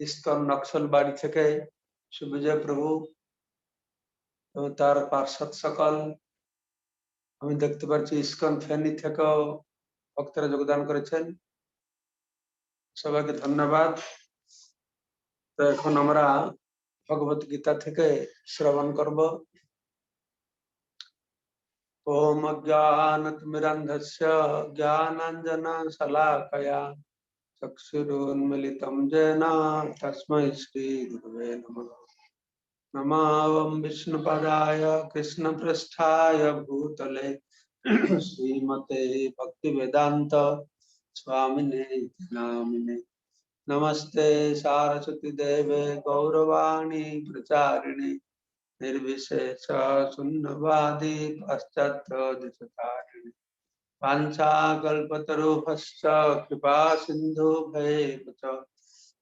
ISKCON Naxalbari থেকে সুবিজয় প্রভু এবং তার পার্ষদ সকল, আমি দেখতে পাচ্ছি ইসকন ফেনী থেকেও ভক্তরা যোগদান করেছেন, সবাইকে ধন্যবাদ। তো এখন আমরা ভগবত গীতা থেকে শ্রবণ করব। ओम अज्ञानतिमिरन्धस्य ज्ञानाञ्जनशलाकया चक्षुरुन्मिलितं येन तस्मै श्रीगुरवे नमः। नमावं विष्णुपदाय कृष्णपृष्ठाय भूतले श्रीमते भक्तिवेदान्त स्वामिने नामिने। नमस्ते सारस्वती देवे गौरवाणी प्रचारिणे निर्विशेष शून्यवादी पाश्चात्य वाञ्छाकल्पतरुभ्यश्च कृपा सिन्धुभ्यैव च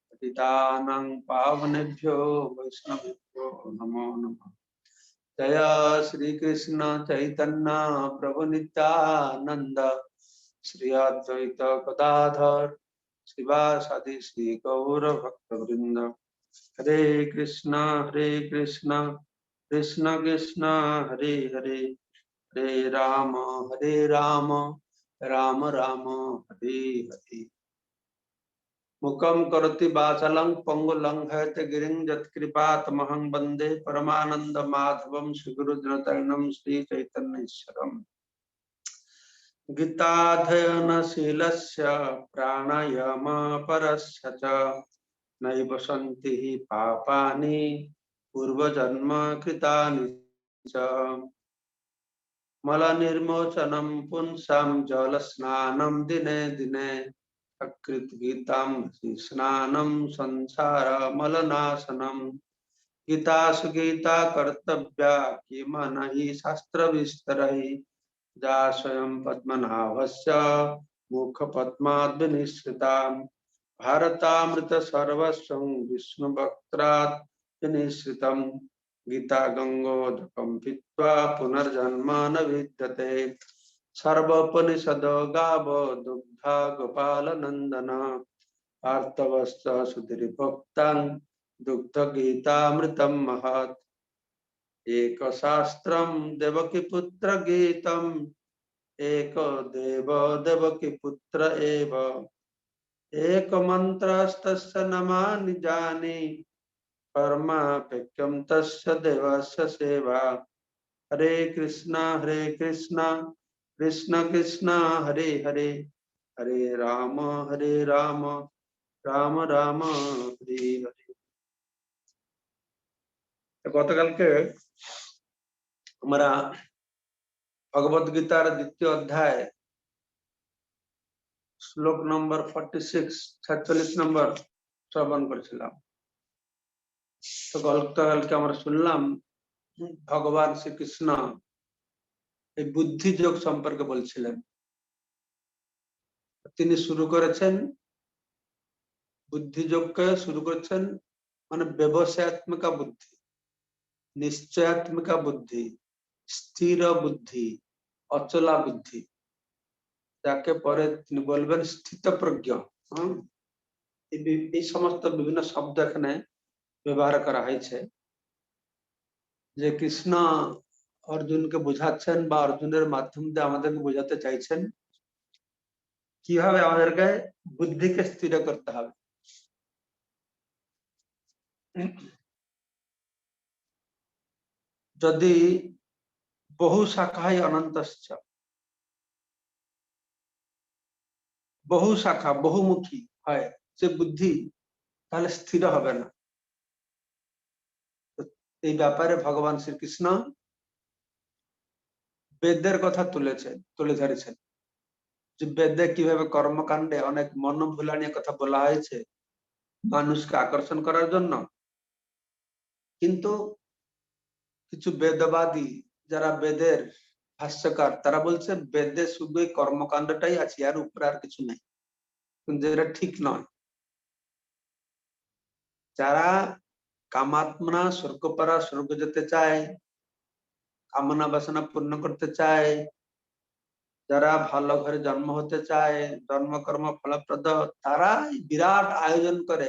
पतितानां पावनेभ्यो वैष्णवेभ्यो नमो नमः। जय श्री कृष्ण चैतन्य प्रभु नित्यानंद श्री अद्वैत गदाधर शिवासादि श्री गौर भक्तवृंद। हरे कृष्ण कृष्ण कृष्ण हरे हरे, हरे राम राम राम हरे हरे। मुखम करोति वाचालं पंगुलंघयते गिरिं यत्कृपातमहं वन्दे परमानंद माधवं श्रीगुरुजनतरणं श्री चैतन्येश्वरम्। गीताध्ययनशीलस्य प्राणायामपरस्य च नैव सन्ति पापानि पूर्वजन्म कृतानि च। मलनिर्मोचनं पुंसां जलस्नानं दिने दिने अकृत गीतां स्नानं संसार मलनाशनम्। गीता सुगीता कर्तव्या किमनहि शास्त्र विस्तरहि जा स्वयं पद्मनाभस्य मुखपद्माद् विनिश्रिता। भारतामृत सर्वस्वं विष्णुवक्त्रात् विनिश्रितं। गीता गंगोदकं पीत्वा पुनर्जन्म न विद्यते। सर्वोपनिषदो गावो दुग्धा गोपाल नंदन आर्तवश्च सुधीर्भक्तां दुग्ध गीतामृतं महत्। एक शास्त्रं देवकी पुत्र गीतम् एक देव देवकी पुत्र एव। एक मंत्रस्तस्य नमानि जानि परमापेक्यं तस्य देवस्य सेवा। हरे कृष्ण कृष्ण कृष्ण हरे हरे, हरे राम राम राम हरे हरे। গতকালকে আমরা ভগবত গীতার দ্বিতীয় অধ্যায় শ্লোক নম্বর 46 নম্বর শ্রবণ করেছিলাম। তো গতকালকে আমরা শুনলাম ভগবান শ্রীকৃষ্ণ এই বুদ্ধি যোগ সম্পর্কে বলছিলেন। তিনি শুরু করেছেন বুদ্ধি যোগকে, শুরু করেছেন মানে ব্যবসায়াত্মিকা বুদ্ধি, নিশ্চয়াত্মিকা বুদ্ধি, স্থির বুদ্ধি, অচলা বুদ্ধি, যাকে পরে তিনি বলবেন স্থিতপ্রজ্ঞ। এই সমস্ত বিভিন্ন শব্দ এখানে ব্যবহার করা হয়েছে, যে কৃষ্ণ অর্জুনকে বোঝাচ্ছেন বা অর্জুনের মাধ্যম দিয়ে আমাদেরকে বোঝাতে চাইছেন কিভাবে আমাদেরকে বুদ্ধিকে স্থির করতে হবে। যদি বহু শাখায় অনন্তশ্চ, বহু শাখা বহুমুখী হয় সে বুদ্ধি, তাহলে স্থির হবে না। এই ব্যাপারে ভগবান শ্রীকৃষ্ণ বেদের কথা তুলে ধরেছেন, যে বেদে কিভাবে কর্মকাণ্ডে অনেক মনোভুলানির কথা বলা হয়েছে মানুষকে আকর্ষণ করার জন্য। কিন্তু কিছু বেদবাদী যারা বেদের ভাষ্যকার, তারা বলছে বেদে শুধু এই কর্মকাণ্ডটাই আছে, আর উপরে আর কিছু নেই, কিন্তু এটা ঠিক নয়। যারা কামাত্মনা স্বর্গপারা স্বর্গ যেতে চায়, কামনা বাসনা পূর্ণ করতে চায়, যারা ভালো ঘরে জন্ম হতে চায়, জন্মকর্ম ফলপ্রদ, তারা বিরাট আয়োজন করে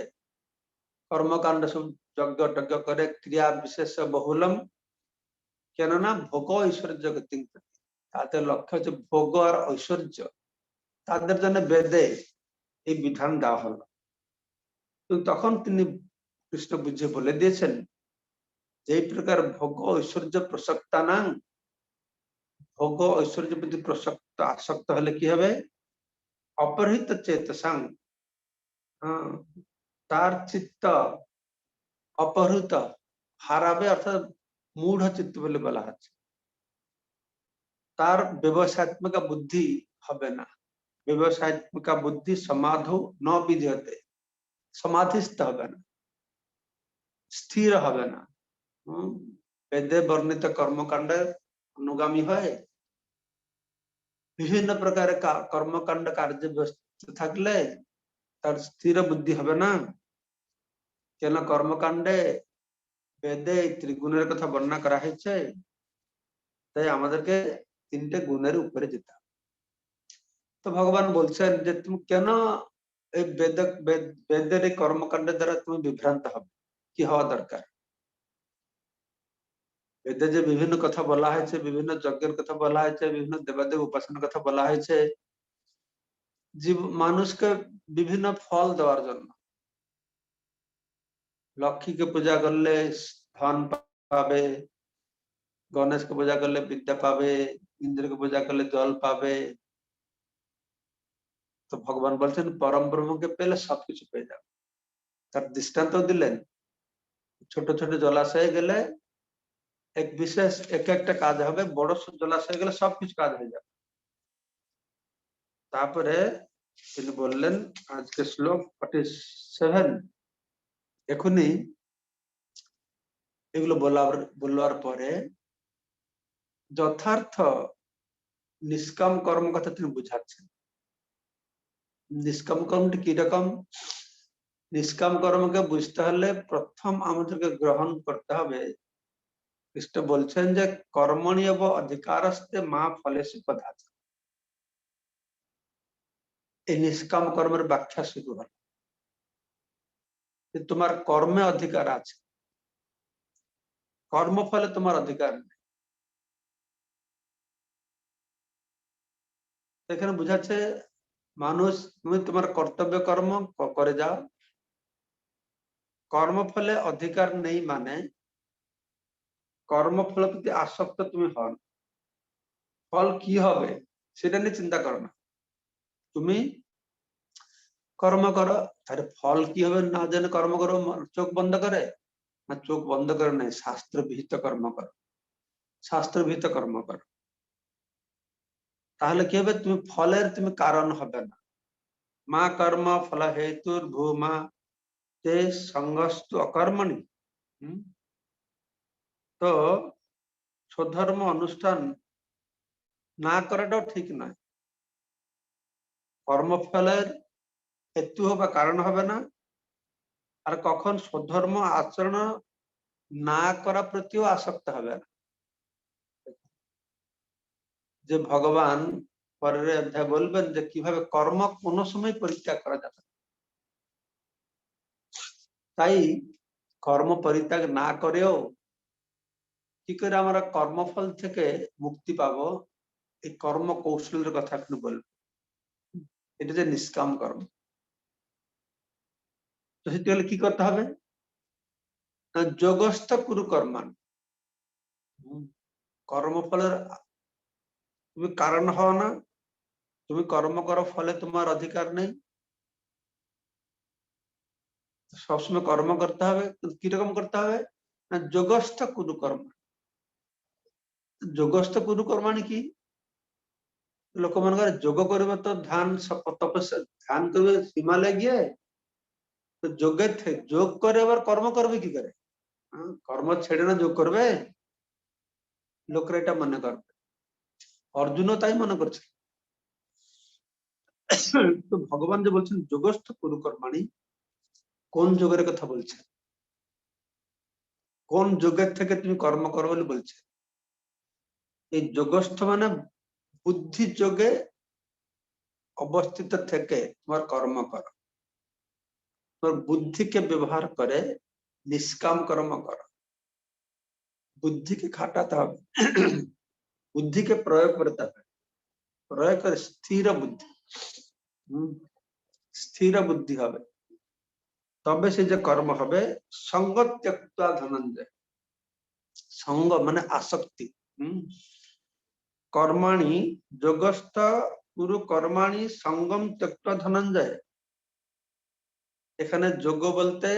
কর্মকাণ্ড সব যজ্ঞ টজ্ঞ করে ক্রিয়া বিশেষ বহুলম কেননা ভোগ ঐশ্বর্য গতি তাদের লক্ষ্য হচ্ছে ভোগ আর ঐশ্বর্য তাদের জন্য বেদে এই বিধান দেওয়া হলো। তখন তিনি কৃষ্ণ বুঝে বলে দিয়েছেন যে এই প্রকার ভোগ ঐশ্বর্য প্রসক্তা নাং ভোগ ঐশ্বর্য প্রতি প্রসক্ত আসক্ত হলে কি হবে অপহৃত চেতসাং তার চিত্ত অপহৃত হারাবে অর্থাৎ মূঢ় চিত্ত বলে বলা হচ্ছে তার ব্যবসায়ত্মক বুদ্ধি হবে না ব্যবসায়ত্মক বুদ্ধি সমাধু ন বিধীয়তে সমাধিস্থ হবে না স্থির হবে না বেদে বর্ণিত কর্মকাণ্ডের অনুগামী হয় বিভিন্ন প্রকার কর্মকাণ্ড কার্যে ব্যস্ত থাকলে তার স্থির বুদ্ধি হবে না কেন কর্মকাণ্ডে বেদে ত্রিগুণের কথা বর্ণনা করা হয়েছে তাই আমাদেরকে তিনটে গুণের উপরে যেতে হবে। তো ভগবান বলছেন যে তুমি কেন এই বেদের এই কর্মকাণ্ডের দ্বারা তুমি বিভ্রান্ত হবে কি হওয়া দরকার বেদে যে বিভিন্ন কথা বলা হয়েছে বিভিন্ন যজ্ঞের কথা বলা হয়েছে বিভিন্ন দেবাদেব উপাসনার কথা বলা হয়েছে মানুষকে বিভিন্ন ফল দেওয়ার জন্য লক্ষ্মীকে পূজা করলে ধন পাবে গণেশকে পূজা করলে বিদ্যা পাবে ইন্দ্রকে পূজা করলে জল পাবে তো ভগবান বলছেন পরম ব্রহ্মকে পেলে সবকিছু পেয়ে যাবে তার দৃষ্টান্ত দিলেন ছোট ছোট জলাশয়ে গেলে এক বিশেষ একটা কাজ হবে বড় জলাশয়ে গেলে সবকিছু কাজ হয়ে যাবে তারপরে তিনি বললেন আজকে শ্লোক 47 এখনই এগুলো বলার পরে যথার্থ নিষ্কাম কর্ম কথা তিনি বুঝাচ্ছেন নিষ্কাম কর্মটি কিরকম নিষ্কাম কর্মকে বুঝতে হলে প্রথম আমাদেরকে গ্রহণ করতে হবে কৃষ্ণ বলছেন যে কর্মণীয় অধিকারস্তে মা ফলেষু কদাচ এই নিষ্কাম কর্মের ব্যাখ্যা শুরু হল যে তোমার কর্মে অধিকার আছে কর্মফলে তোমার অধিকার নেই এখানে বুঝাচ্ছে মানুষ তুমি তোমার কর্তব্য কর্ম করে যাও কর্মফলে অধিকার নেই মানে কর্মফল প্রতি আসক্ত তুমি হন ফল কি হবে সেটা নিয়ে চিন্তা করো না তুমি কর্ম করো তাহলে ফল কি হবে না জেনে কর্ম করো চোখ বন্ধ করে না চোখ বন্ধ করে নাই শাস্ত্র বিহিত কর্ম করো শাস্ত্র বিহিত কর্ম করো তাহলে কি হবে তুমি ফলের তুমি কারণ হবে না মা কর্ম ফল হেতুর ভূমা তে সংগস্তু অকর্মণি তো স্বধর্ম অনুষ্ঠান না করাটাও ঠিক নয় কর্মফলের হেতু বা কারণ হবে না আর কখন স্বধর্ম আচরণ না করা প্রতিও আসক্ত হবে না যে ভগবান পরের অধ্যায় বলবেন যে কিভাবে কর্ম কোনো সময় পরিত্যাগ করা যাবে তাই কর্ম পরিত্যাগ না করেও কি করে আমরা কর্মফল থেকে মুক্তি পাবো এই কর্ম কৌশলের কথা আপনি বলবেন এটা যে নিষ্কাম কর্ম তো সেটি হলে কি করতে হবে যোগস্থ কুরু কর্মান কর্মফলের তুমি কারণ হও না তুমি কর্ম করো ফলে তোমার অধিকার নেই সবসময় কর্ম করতে হবে কিরকম করতে হবে না যোগস্থ কুরু কর্ম যোগস্থ কুরু কর্মানি কি ଲୋକମାନଙ୍କର ଯୋଗ କରିବ ତ ଧ୍ୟାନ ତପସ୍ୟା ଧ୍ୟାନ କରିବେ ହିମାଲୟ গিয়ে তো যোগ করে আবার কর্ম করবে কি করে কর্ম ছেড়ে না যোগ করবে লোকরা এটা মনে করবে অর্জুনও তাই মনে করছে তো ভগবান যে বলছেন যোগস্থ কুরু কর্মাণি কোন যোগের কথা বলছে কোন যোগের থেকে তুমি কর্ম করো বলে বলছে এই যোগস্থ মানে বুদ্ধি যোগে অবস্থিত থেকে তোমার কর্ম করো बुद्धि के व्यवहार करे निष्काम कर्म कर बुद्धि के खाटाते হবে बुद्धि के प्रयोग करते হবে प्रयोग कर स्थिर बुद्धि स्थिर बुद्धि হবে तबे से जो कर्म হবে संग त्यक्त्वा धनंजय संग माने आसक्ति कर्माणि যোগস্থ गुरु कर्माणि संगम त्यक्त्वा धनंजय এখানে যোগ বলতে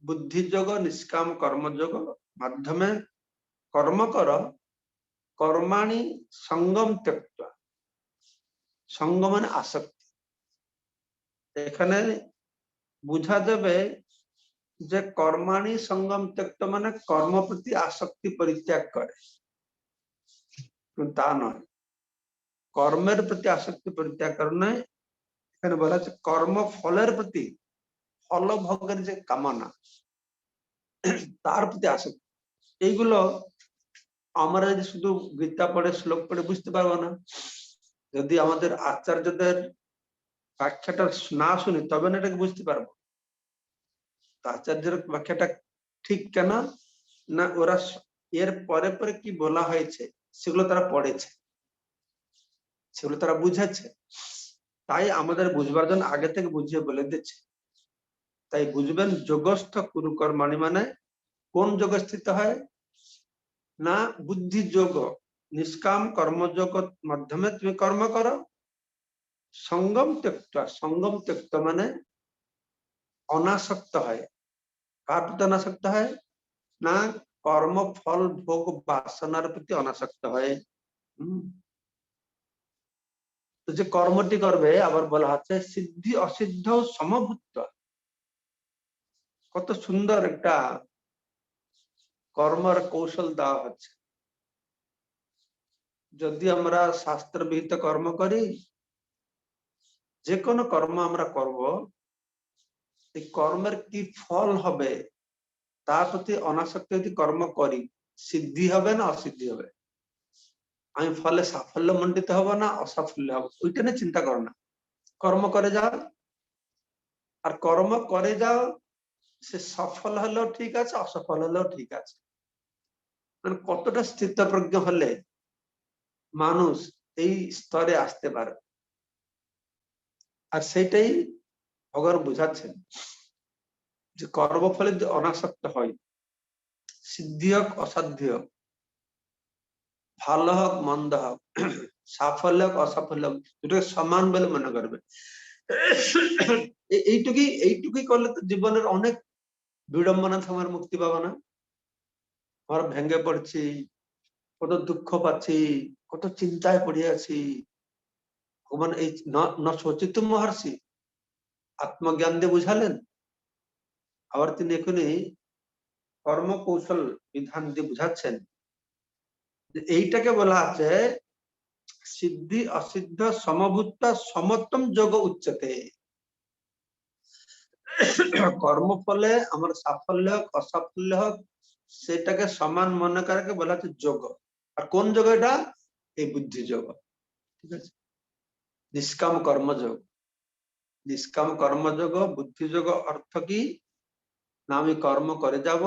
बुद्धि যোগ निष्काम कर्म যোগ माध्यमे कर्म कर कर्माणि संगम त्यक्त्वा संग माने आसक्ति এখানে बुझा যাবে যে कर्माणि संगम त्यक्त माने कर्म प्रति आसक्ति परित्याग करे ता नय कर्मेर प्रति आसक्ति परित्याग करना এখানে বলা আছে कर्म फलेर प्रति फल भोगের যে কামনা তার প্রতি আসক্তি এইগুলো আমরা যদি শুধু গীতা পড়ে শ্লোক পড়ে বুঝতে পারবো না যদি আমাদের আচার্যদের ব্যাখ্যাটা না শুনি তবে না এটাকে বুঝতে পারবো আচার্যের ব্যাখ্যাটা ঠিক কেন না ওরা এর পরে পরে কি বলা হয়েছে সেগুলো তারা পড়েছে সেগুলো তারা বুঝেছে তাই আমাদের বুঝবার জন্য আগে থেকে বুঝিয়ে বলে দিচ্ছে তাই বুঝবেন যোগস্থ কুরু কর্মাণি মানে কোন যোগ স্থিত হয় না বুদ্ধি যোগ निष्काम कर्मयोग माध्यमे তুমি কর্ম করো संगम त्यक्त माने अनासक्त है कार प्रति अनासक्त है ना कर्म फल भोग वासनार प्रति अनासक्त है तो जे कर्मटी करबे आबार बला আছে सिद्धि असिद्ध समभूत কত সুন্দর একটা কর্মের কৌশল দেওয়া হচ্ছে যদি আমরা শাস্ত্র বিহিত কর্ম করি যে কোনো কর্ম আমরা করব এই কর্মের কি ফল হবে তার প্রতি অনাসক্ত যদি কর্ম করি সিদ্ধি হবে না অসিদ্ধি হবে আমি ফলে সাফল্য মণ্ডিত হব না অসাফল্য হব ওইটা নিয়ে চিন্তা করো না কর্ম করে যাও আর কর্ম করে যাও সে সফল হলেও ঠিক আছে অসফল হলেও ঠিক আছে মানে কতটা স্থিতপ্রজ্ঞ হলে মানুষ এই স্তরে আসতে পারে আর সেটাই ভগবান বুঝাচ্ছেন যে কর্মফলে যদি অনাসক্ত হয় সিদ্ধি হোক অসাধ্য হোক ভালো হোক মন্দ হোক সাফল্য হোক অসাফল্য হোক দুটোকে সমান বলে মনে করবে এইটুকুই করলে তো জীবনের অনেক বিড়ম্বনা থামার মুক্তি পাবো না আমরা ভেঙে পড়ছি কত দুঃখ পাচ্ছি কত চিন্তায় পড়ে আছি ভগবান এই নচিত মহর্ষি আত্মজ্ঞান দিয়ে বুঝালেন আবার তিনি এখনই কর্ম কৌশল বিধান দিয়ে বুঝাচ্ছেন যে এইটাকে বলা আছে সিদ্ধি অসিদ্ধ সমভূত সমত্তম যোগ উচ্চতে কর্মফলে আমার সাফল্য হোক অসাফল্য হোক সেটাকে সমান মনে করাকে বলা হচ্ছে যোগ আর কোন যোগ এটা এই বুদ্ধি যোগ ঠিক আছে নিষ্কাম কর্মযোগ নিষ্কাম কর্মযোগ বুদ্ধি যোগ অর্থ কি না আমি কর্ম করে যাব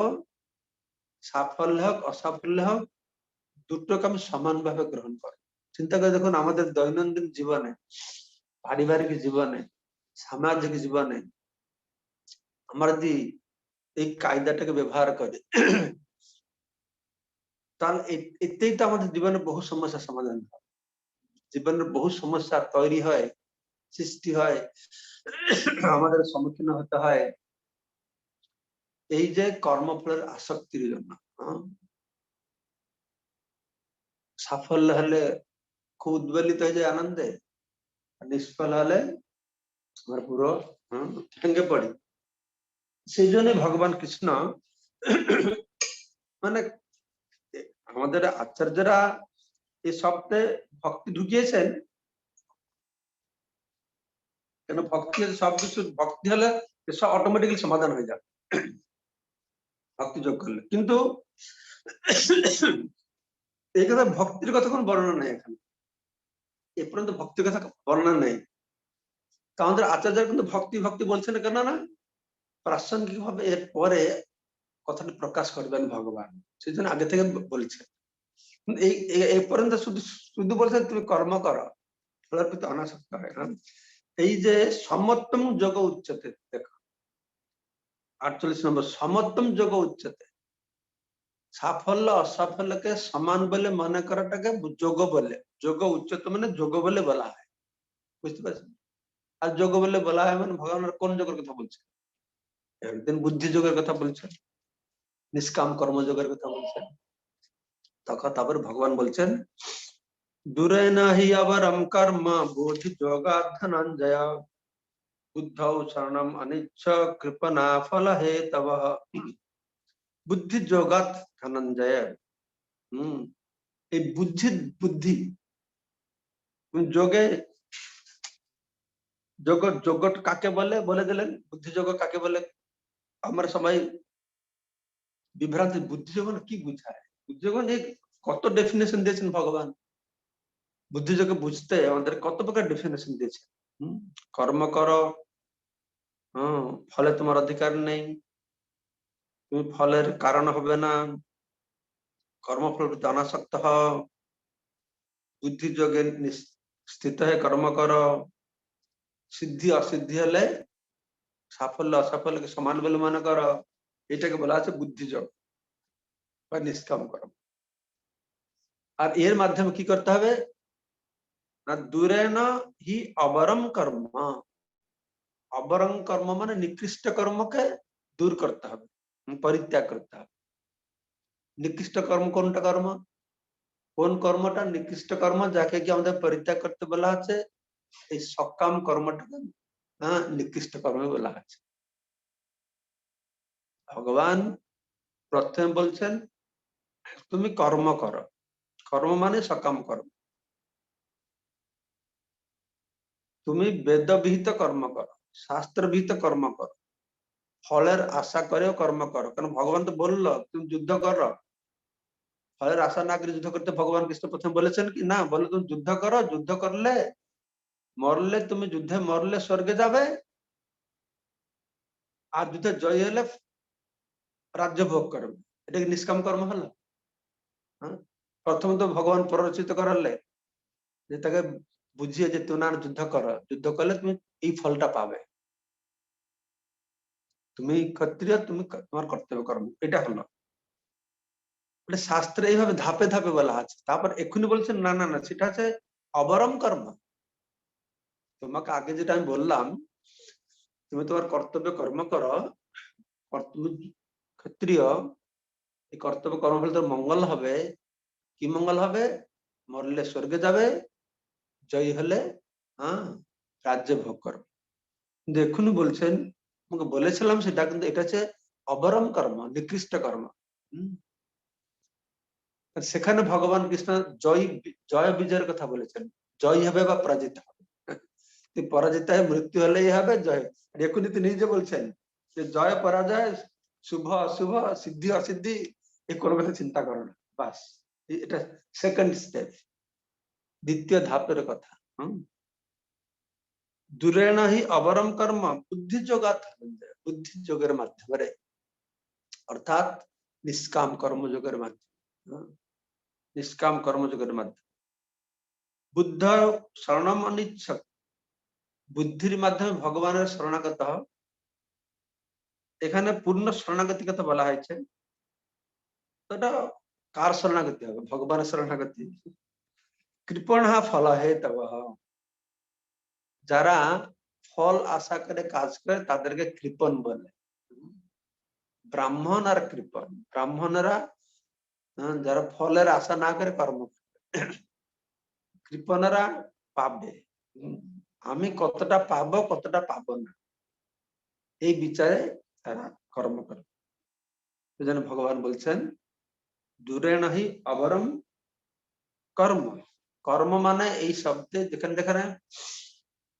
সাফল্য হোক অসাফল্য হোক দুটোকে আমি সমানভাবে গ্রহণ করি চিন্তা করে দেখুন আমাদের দৈনন্দিন জীবনে পারিবারিক জীবনে সামাজিক জীবনে আমরা যদি এই কায়দাটাকে ব্যবহার করি তাহলে এতেই তো আমাদের জীবনে বহু সমস্যার সমাধান হয় জীবনের বহু সমস্যা তৈরি হয় সৃষ্টি হয় আমাদের সম্মুখীন হতে হয় এই যে কর্মফলের আসক্তির জন্য সাফল্য হলে খুব উদ্বেলিত হয়ে যায় আনন্দে নিষ্ফল হলে আমরা পুরো ভেঙে পড়ি সেই জন্য ভগবান কৃষ্ণ মানে আমাদের আচার্যরা এই শব্দে ভক্তি ঢুকিয়েছেন কেন ভক্তি সব কিছু ভক্তি হলে সব অটোমেটিক্যালি সমাধান হয়ে যাবে ভক্তি যোগ করলে কিন্তু এই কথা ভক্তির কথা কোনো বর্ণনা নেই এখানে এ পর্যন্ত ভক্তির কথা বর্ণনা নেই তা আমাদের আচার্য কিন্তু ভক্তি ভক্তি বলছেন কেন না প্রাসঙ্গিকভাবে এর পরে কথাটি প্রকাশ করবেন ভগবান, সেই জন্য আগে থেকে বলছেন। এই পর্যন্ত শুধু শুধু বলছেন তুমি কর্ম করো, ফলের প্রতি অনাসক্ত হয় না। এই যে সমত্তম যোগ উচ্চতে, দেখো 48 নম্বর, সমত্তম যোগ উচ্চতে, সাফল্য অসাফল্যকে সমান বলে মনে করাটাকে যোগ বলে, যোগ উচ্চতে মানে যোগ বলে বলা হয়, বুঝতে পারছেন? আর যোগ বলে বলা হয় মানে ভগবানের কোন যোগের কথা বলছেন? একদিন বুদ্ধি যোগের কথা বলছেন, নিষ্কাম কর্মযোগের কথা বলছেন। তখন তারপরে ভগবান বলছেন দূরে নাহি অবরম কর্ম বোধি যোগাৎ ধনঞ্জয় বুদ্ধৌ শরণম অনিচ্ছ কৃপণা ফল হেতবঃ। বুদ্ধি যোগাৎ ধনঞ্জয়, এই বুদ্ধি যোগে, যোগ যোগ কাকে বলে দিলেন, বুদ্ধি যোগ কাকে বলে? আমরা সবাই বিভ্রান্তি, বুদ্ধি যোগ কি বুঝায়, বুদ্ধি যোগ কত ডেফিনেশন দিয়েছেন ভগবান, বুদ্ধি যোগে বুঝতে আমাদের কত প্রকার ডেফিনেশন দিয়েছেন। কর্ম করো, ফলে তোমার অধিকার নেই, তুমি ফলের কারণ হবে না, কর্মফল প্রতি অনাসক্ত হও, বুদ্ধি যোগে স্থিত হয়ে কর্ম করো, সিদ্ধি অসিদ্ধি হলে সাফল্য অসাফল্যকে সমান বলে মনে করো, এটাকে বলা আছে বুদ্ধি যোগ বা নিষ্কাম কর্ম। আর এর মাধ্যমে কি করতে হবে না, দূরে না হি অবরম কর্ম, অবরম কর্ম মানে নিকৃষ্ট কর্মকে দূর করতে হবে, পরিত্যাগ করতে হবে। নিকৃষ্ট কর্ম কোনটা কর্ম, কোন কর্মটা নিকৃষ্ট কর্ম যাকে কি আমাদের পরিত্যাগ করতে বলা আছে? এই সকাম কর্মটাকে নিকৃষ্ট কর্ম বলা আছে। ভগবান প্রথমে বলছেন তুমি কর্ম করো, কর্ম মানে সকাম কর্ম, তুমি বেদবিহিত কর্ম করো, শাস্ত্রবিহিত কর্ম করো, ফলের আশা করেও কর্ম করো। কারণ ভগবান তো বললো তুমি যুদ্ধ করো, ফলের আশা না করে যুদ্ধ করতে ভগবান কৃষ্ণ প্রথমে বলেছেন কি না? বলে তুমি যুদ্ধ করো, যুদ্ধ করলে মরলে, তুমি যুদ্ধে মরলে স্বর্গে যাবে, আর যুদ্ধে জয় হলে রাজ্য ভোগ করবে। এটা কি নিষ্কাম কর্ম হলো? হ্যাঁ, প্রথমে তো ভগবান প্ররোচিত করালে যে তাকে বুঝিয়ে যে তুমি না যুদ্ধ করো, যুদ্ধ করলে তুমি এই ফলটা পাবে, তুমি ক্ষত্রিয়, তুমি তোমার কর্তব্য কর্ম, এটা হলো। শাস্ত্রে এইভাবে ধাপে ধাপে বলা আছে। তারপর এক্ষুনি বলছেন না না না, সেটা আছে অবরম কর্ম। তোমাকে আগে যেটা আমি বললাম, তুমি তোমার কর্তব্য কর্ম করো, তুমি ক্ষত্রিয়, এই কর্তব্য কর্ম ফলে তোর মঙ্গল হবে। কি মঙ্গল হবে? মরলে স্বর্গে যাবে, জয়ী হলে রাজ্য ভোগ করবে। কিন্তু এক্ষুনি বলছেন, তোমাকে বলেছিলাম সেটা, কিন্তু এটা হচ্ছে অবরম কর্ম, নিকৃষ্ট কর্ম। সেখানে ভগবান কৃষ্ণ জয় বিজয়ের কথা বলেছেন, জয় হবে বা পরাজিত হবে। পরাজিত হয়ে মৃত্যু হলেই হবে, জয়। এক্ষুনি তিনি নিজে বলছেন যে জয় পরাজয়, শুভ অশুভ, সিদ্ধি অসিদ্ধি, এই কোনো কথা চিন্তা করো না, বাস। এটা সেকেন্ড স্টেপ, দ্বিতীয় ধাপের কথা। দূরে নাহি অবরম কর্ম বুদ্ধি যোগাৎ, বুদ্ধি যোগের মাধ্যমে, অর্থাৎ নিষ্কাম কর্মযোগের মাধ্যমে, নিষ্কাম কর্মযোগের মাধ্যমে বুদ্ধ শরণম অনিচ্ছ, বুদ্ধির মাধ্যমে ভগবানের শরণাগত হও। এখানে পূর্ণ শরণাগতি কথা বলা হয়েছে, ওটা কার শরণাগতি হবে? ভগবানের শরণাগতি। কৃপণা ফল হেতবঃ, যারা ফল আশা করে কাজ করে তাদেরকে কৃপণ বলে। ব্রাহ্মণ আর কৃপণ, ব্রাহ্মণেরা যারা ফলের আশা না করে কর্ম করে, কৃপণেরা পাবে, আমি কতটা পাবো কতটা পাবো না, এই বিচারে তারা কর্ম করে। সেজন্য ভগবান বলছেন দূরে নাহি অবরম কর্ম। কর্ম মানে এই শব্দে যেখানে যেখানে,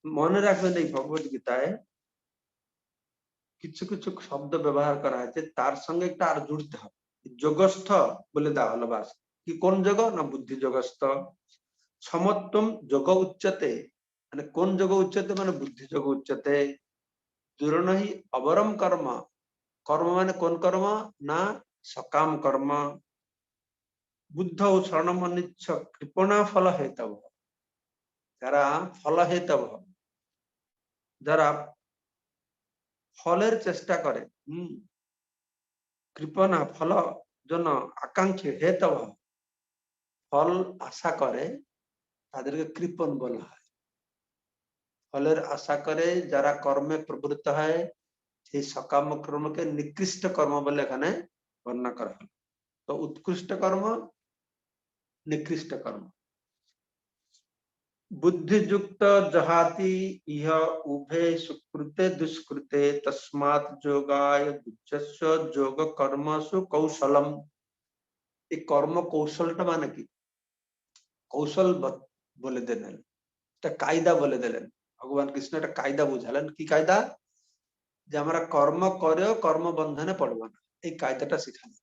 মনে রাখবেন এই ভগবত গীতায় কিছু কিছু শব্দ ব্যবহার করা হয়েছে, তার সঙ্গে একটা আর জুড়তে হবে। যোগস্থ বলে দেওয়া হলো, বাস। কি কোন যোগ? না বুদ্ধি যোগস্থ। সমত্তম যোগ উচ্চতে, মানে কোন যোগ উচ্চতে? মানে বুদ্ধি যোগ উচ্চতে। দুরনহি অবরম কর্ম। কর্ম মানে কোন কর্ম? না সকাম কর্ম। বুদ্ধ ও শরণমনিচ্ছ কৃপণা ফল হেতব। যারা ফল হেতব, যারা ফলের চেষ্টা করে, কৃপণা ফল জন্য আকাঙ্ক্ষী হেতব, ফল আশা করে, তাদেরকে কৃপণ বলা হয়। ফলের আশা করে যারা কর্মে প্রবৃত্ত হয়, সেই সকাম কর্মকে নিকৃষ্ট কর্ম বলে এখানে বর্ণনা করা হল। তো উৎকৃষ্ট কর্ম, নিকৃষ্ট কর্ম। বুদ্ধিযুক্ত জহাতি ইহ উভে সুকৃতে দুষ্কৃতে তস্মাৎ যোগায় বুদ্ধস্য যোগ কর্মসু কৌশলম। এই কর্ম কৌশলটা মানে কি? কৌশল বলে দিলেন, একটা কায়দা বলে দিলেন। ভগবান কৃষ্ণ একটা কায়দা বুঝালেন। কি কায়দা? যে আমরা কর্ম করেও কর্ম বন্ধনে পড়বো না, এই কায়দাটা শিখালেন।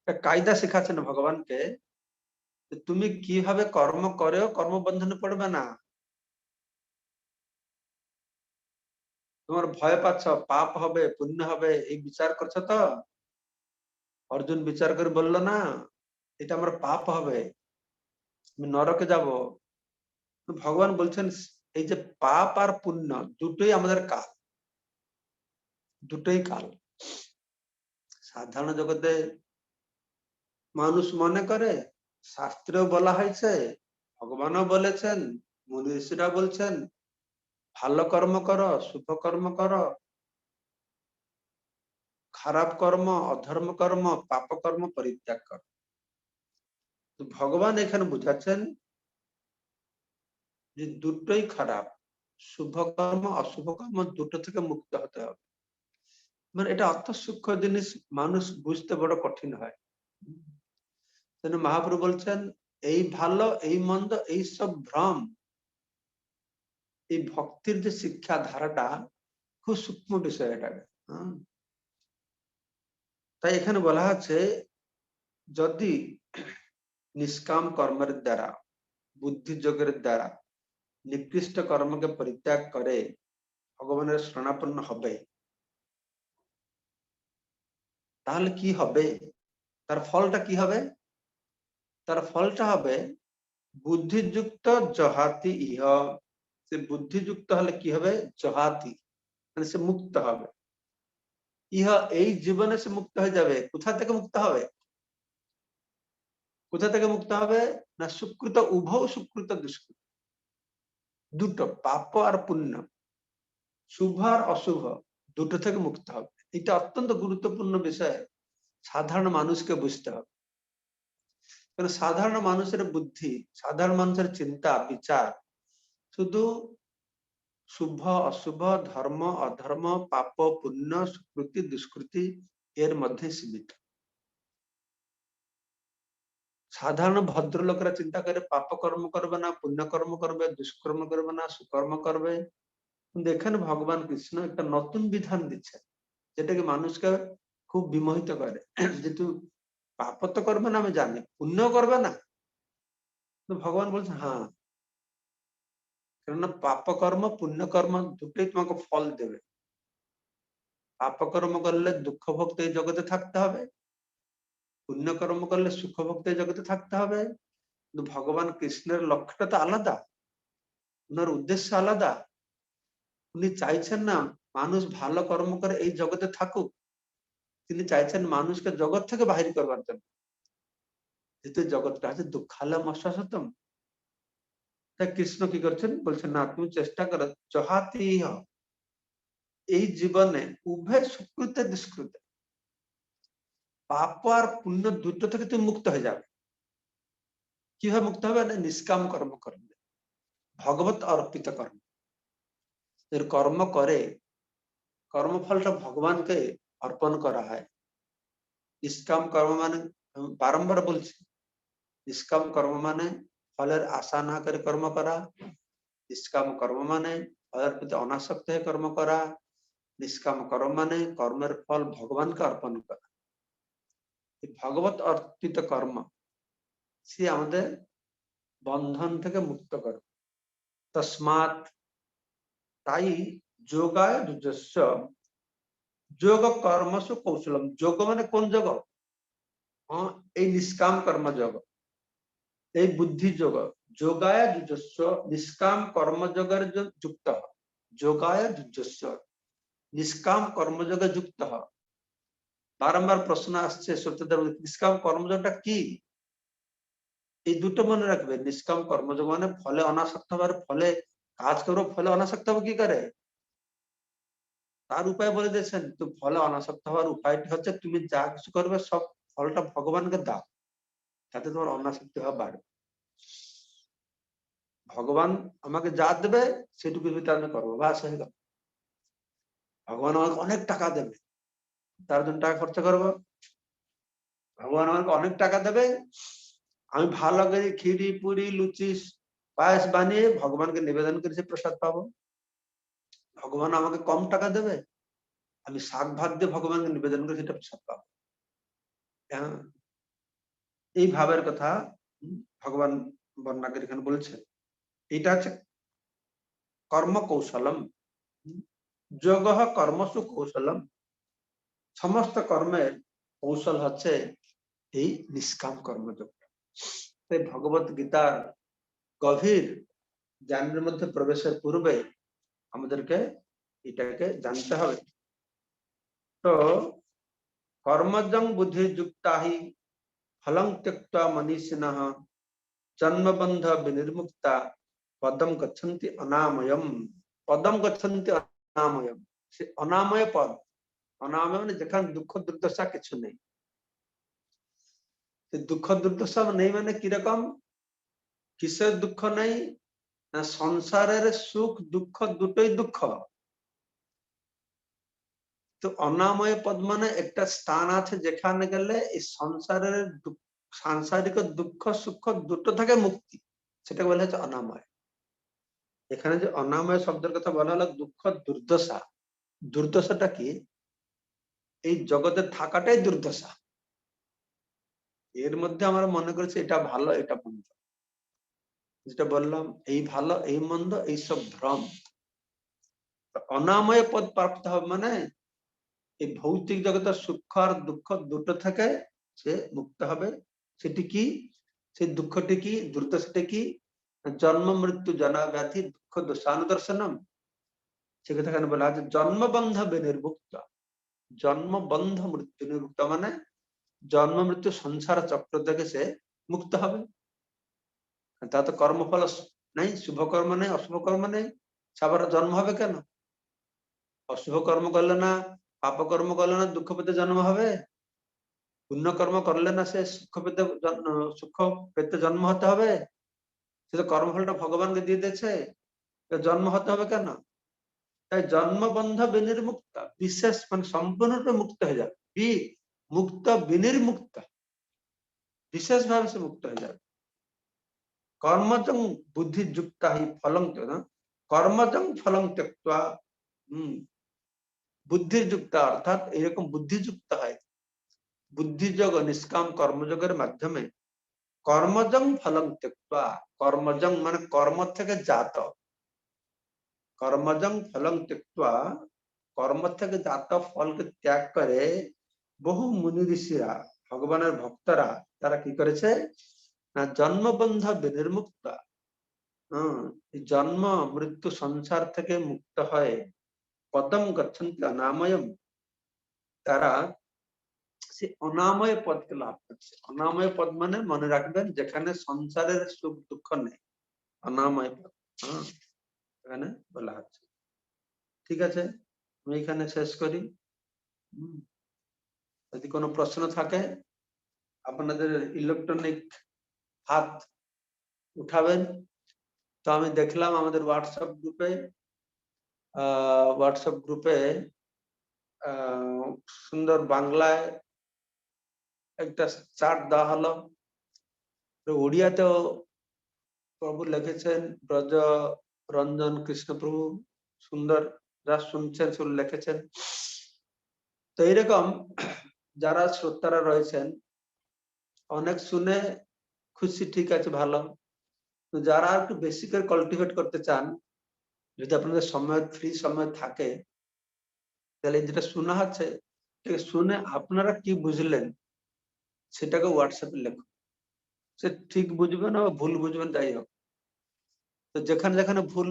একটা কায়দা শিখাচ্ছেন ভগবানকে, তুমি কিভাবে কর্ম করেও কর্মবন্ধনে পড়বে না। তোমার ভয় পাচ্ছ পাপ হবে পুণ্য হবে, এই বিচার করছো তো। অর্জুন বিচার করে বললো না, এটা আমার পাপ হবে, আমি নরকে যাব। ভগবান বলছেন এই যে পাপ আর পুণ্য দুটোই আমাদের কাল, দুটোই কাল। সাধারণ জগতে মানুষ মনে করে, শাস্ত্রেও বলা হয়েছে, ভগবানও বলেছেন, মুনি ঋষিরা বলছেন, ভালো কর্ম করো, শুভ কর্ম করো, খারাপ কর্ম অধর্ম কর্ম পাপ কর্ম পরিত্যাগ করো। তো ভগবান এখানে বুঝাচ্ছেন যে দুটোই খারাপ, শুভ কর্ম অশুভ কর্ম দুটো থেকে মুক্ত হতে হবে। মানে এটা অত সূক্ষ্ম জিনিস, মানুষ বুঝতে বড় কঠিন হয়। মহাপ্রভু বলছেন এই ভালো এই মন্দ এই সব ভ্রম, এই ভক্তির যে শিক্ষা ধারাটা খুব সূক্ষ্ম বিষয় এটা। তাই এখানে বলা হচ্ছে যদি নিষ্কাম কর্মের দ্বারা, বুদ্ধি যোগের দ্বারা নিকৃষ্ট কর্মকে পরিত্যাগ করে ভগবানের শরণাপন্ন হবে, তাহলে কি হবে? তার ফলটা কি হবে? তার ফলটা হবে বুদ্ধিযুক্ত জহাতি ইহ। সে বুদ্ধিযুক্ত হলে কি হবে? জহাতি মানে সে মুক্ত হবে। ইহ এই জীবনে সে মুক্ত হয়ে যাবে। কোথা থেকে মুক্ত হবে? কোথা থেকে মুক্ত হবে? না সুকৃত উভয় সুকৃত দুষ্কৃত, দুটো পাপ আর পুণ্য, শুভ আর অশুভ দুটো থেকে মুক্ত হবে। এটা অত্যন্ত গুরুত্বপূর্ণ বিষয়, সাধারণ মানুষকে বুঝতে হবে। কারণ সাধারণ মানুষের বুদ্ধি, সাধারণ মানুষের চিন্তা বিচার শুধু শুভ অশুভ, ধর্ম অধর্ম, পাপ পুণ্য, সুকৃতি দুষ্কৃতি এর মধ্যে সীমিত। সাধারণ ভদ্রলোকেরা চিন্তা করে পাপ কর্ম করবে না, পুণ্য কর্ম করবে, দুষ্কর্ম করবে না, সুকর্ম করবে। কিন্তু এখানে ভগবান কৃষ্ণ একটা নতুন বিধান দিচ্ছে, যেটাকে মানুষকে খুব বিমোহিত করে। যেহেতু পাপ তো করবে না আমি জানি, পুণ্য করবে না, তো ভগবান বলছে হ্যাঁ, কেননা পাপ কর্ম পুণ্য কর্ম দুটোই তোমাকে ফল দেবে। পাপ কর্ম করলে দুঃখ ভোগতে এই জগতে থাকতে হবে, পুণ্য কর্ম করলে সুখ ভোগতে এই জগতে থাকতে হবে। কিন্তু ভগবান কৃষ্ণের লক্ষ্যটা তো আলাদা, ওনার উদ্দেশ্য আলাদা। উনি চাইছেন না মানুষ ভালো কর্ম করে এই জগতে থাকুক, তিনি চাইছেন মানুষকে জগৎ থেকে বাহির করবার জন্য। যেহেতু জগৎটা আছে দুঃখালম অশ্বাসতম, তাই কৃষ্ণ কি করছেন? বলছেন না তুমি চেষ্টা করো জহাতি এই জীবনে উভয় সুকৃতে দুষ্কৃতে, পাপ আর পুণ্য দুটো থেকে তুমি মুক্ত হয়ে যাবে। কিভাবে মুক্ত হবে? না নিষ্কাম কর্ম করবে, ভগবত অর্পিত কর্ম। এর কর্ম করে কর্মফলটা ভগবানকে অর্পণ করা হয়। নিষ্কাম কর্ম মানে, বারংবার বলছি, নিষ্কাম কর্ম মানে ফলের আশা না করে কর্ম করা। নিষ্কাম কর্ম মানে ফলের প্রতি অনাসক্ত হয়ে কর্ম করা। নিষ্কাম কর্ম মানে কর্মের ফল ভগবানকে অর্পণ করা। ভগবত অর্পিত কর্ম সে আমাদের বন্ধন থেকে মুক্ত করে। তসমাৎ তাই যোগায় যুজস্ব যোগ কর্মসু কৌশলম। যোগ মানে কোন যোগ? এই নিষ্কাম কর্ম যোগ, এই বুদ্ধি যোগ। যোগায় যুজস্ব নিষ্কাম কর্মযোগের যুক্ত। যোগায় যুজস্ব নিষ্কাম কর্মযোগে যুক্ত। বারংবার প্রশ্ন আসছে সত্যদেব, নিষ্কাম কর্মযোগটা কি? এই দুটো মনে রাখবে। নিষ্কাম কর্মযোগ মানে ফলে অনাসক্ত হবার, ফলে কাজ করবো, ফলে অনাসক্ত হবো কি করে তার উপায় বলে দিয়েছেন। তো ফলে অনাসক্ত হওয়ার উপায়টি হচ্ছে তুমি যা কিছু করবে সব ফলটা ভগবানকে দাও, তাতে তোমার অনাসক্তি হওয়া বাড়বে। ভগবান আমাকে যা দেবে সেটুকু ভিতরে আমি করবো, বাস হয়ে গেল। ভগবান আমাকে অনেক টাকা দেবে, তার জন্য টাকা খরচা করবো। ভগবান আমাকে অনেক টাকা দেবে, আমি ভালো করে খিরি পুরি লুচি পায়েস বানিয়ে ভগবানকে নিবেদন করে সে প্রসাদ পাবো। ভগবান আমাকে কম টাকা দেবে, আমি শাক ভাত দিয়ে ভগবানকে নিবেদন করে সেটা প্রসাদ পাবো। হ্যাঁ, এই ভাবের কথা ভগবান বর্ণনা করে এখানে বলছেন। এটা হচ্ছে কর্ম কৌশলম। যোগ কর্মসু কৌশলম, সমস্ত কর্মের কৌশল হচ্ছে এই নিষ্কাম কর্মযোগ। তাই ভগবত গীতার গভীর জ্ঞানের মধ্যে প্রবেশের পূর্বে আমাদেরকে এটাকে জানতে হবে। তো কর্মজং বুদ্ধি যুক্তা হি ফলং ত্যক্তা মনীষিণঃ জন্মবন্ধ বিনির্মুক্তা পদম গচ্ছন্তি অনাময়ম। পদম গচ্ছন্তি অনাময়ম, সে অনাময় পদ। অনাময় মানে যেখানে দুঃখ দুর্দশা কিছু নেই। দুঃখ দুর্দশা নেই মানে কিরকম? কিসের দুঃখ নেই? না সংসারের সুখ দুঃখ দুটোই দুঃখ। তো অনাময় পদ মানে একটা স্থান আছে যেখানে গেলে এই সংসারের সাংসারিক দুঃখ সুখ দুটো থেকে মুক্তি, সেটা বলা হচ্ছে অনাময়। এখানে যে অনাময় শব্দের কথা বলা হলো দুঃখ দুর্দশা। দুর্দশাটা কি? এই জগতে থাকাটাই দুর্দশা। এর মধ্যে আমরা মনে করছি এটা ভালো এটা মন্দ, যেটা বললাম এই ভালো এই মন্দ এইসব ভ্রম। অনাময় পদ প্রাপ্ত হবে মানে এই ভৌতিক জগতের সুখ আর দুঃখ দুটো থেকে সে মুক্ত হবে। সেটি কি? সেই দুঃখটি কি, দুর্দশাটি কি? জন্ম মৃত্যু জনা ব্যাধি দুঃখ দোষানুদর্শনম। সেক্ষেত্রে এখানে বলা আছে জন্মবন্ধ বিনির্মুক্ত। জন্মবন্ধ মৃত্যু নির্মুক্ত মানে জন্ম মৃত্যু সংসার চক্র থেকে সে মুক্ত হবে। তা তো কর্মফল নেই, শুভ কর্ম নেই, অশুভ কর্ম নেই, আবার জন্ম হবে কেন? অশুভ কর্ম করলে না, পাপ কর্ম করলে না দুঃখ পেতে জন্ম হবে? পুণ্য কর্ম করলে না সে সুখ পেতে জন্ম হতে হবে? সে তো কর্মফলটা ভগবানকে দিয়ে দিয়েছে, জন্ম হতে হবে কেন? তাই জন্মবন্ধ বিনির্মুক্ত, বিশেষ মানে সম্পূর্ণরূপে মুক্ত হয়ে যাবে। মুক্ত বিনির্মুক্ত, বিশেষ ভাবে সে মুক্ত হয়ে যাবে। কর্মজং বুদ্ধি যুক্তা হি ফলং কর্মজং ফলং ত্যক্তা। বুদ্ধিযুক্ত অর্থাৎ এরকম বুদ্ধিযুক্ত হয় বুদ্ধিযোগ নিষ্কাম কর্মযোগের মাধ্যমে কর্মজং ফলং ত্যক্তা। কর্মজং মানে কর্ম থেকে জাত, কর্মজং ফলং ত্যক্তা কর্ম থেকে জাত ফলকে ত্যাগ করে বহু মুনি ঋষিরা ভগবানের ভক্তরা তারা কি করেছে না জন্মবন্ধ বিনির্মুক্ত, জন্ম মৃত্যু সংসার থেকে মুক্ত হয় পদম গচ্ছন্তি অনাময়ম, তারা সে অনাময় পদকে লাভ করছে। অনাময় পদ মানে মনে রাখবেন যেখানে সংসারের সুখ দুঃখ নেই, অনাময় পদ এখানে বলা হচ্ছে। ঠিক আছে, আমি এখানে শেষ করি। যদি কোনো প্রশ্ন থাকে আপনাদের ইলেকট্রনিক হাত উঠাবেন। তো আমি দেখলাম আমাদের হোয়াটসঅ্যাপ গ্রুপে সুন্দর বাংলায় একটা চার্ট দেওয়া হলো, ওড়িয়াতেও প্রভু লিখেছেন, ব্রজ রঞ্জন কৃষ্ণপ্রভু সুন্দর যা শুনছেন শুন লিখেছেন। তো এইরকম যারা শ্রোতারা রয়েছেন অনেক শুনে খুশি, ঠিক আছে ভালো। তো যারা একটু বেশি করে কাল্টিভেট করতে চান যদি আপনাদের সময় ফ্রি সময় থাকে তাহলে যেটা শোনা হচ্ছে শুনে আপনারা কি বুঝলেন সেটাকে হোয়াটসঅ্যাপে লেখুন। সে ঠিক বুঝবেন না ভুল বুঝবেন যাই হোক, তো যেখানে যেখানে ভুল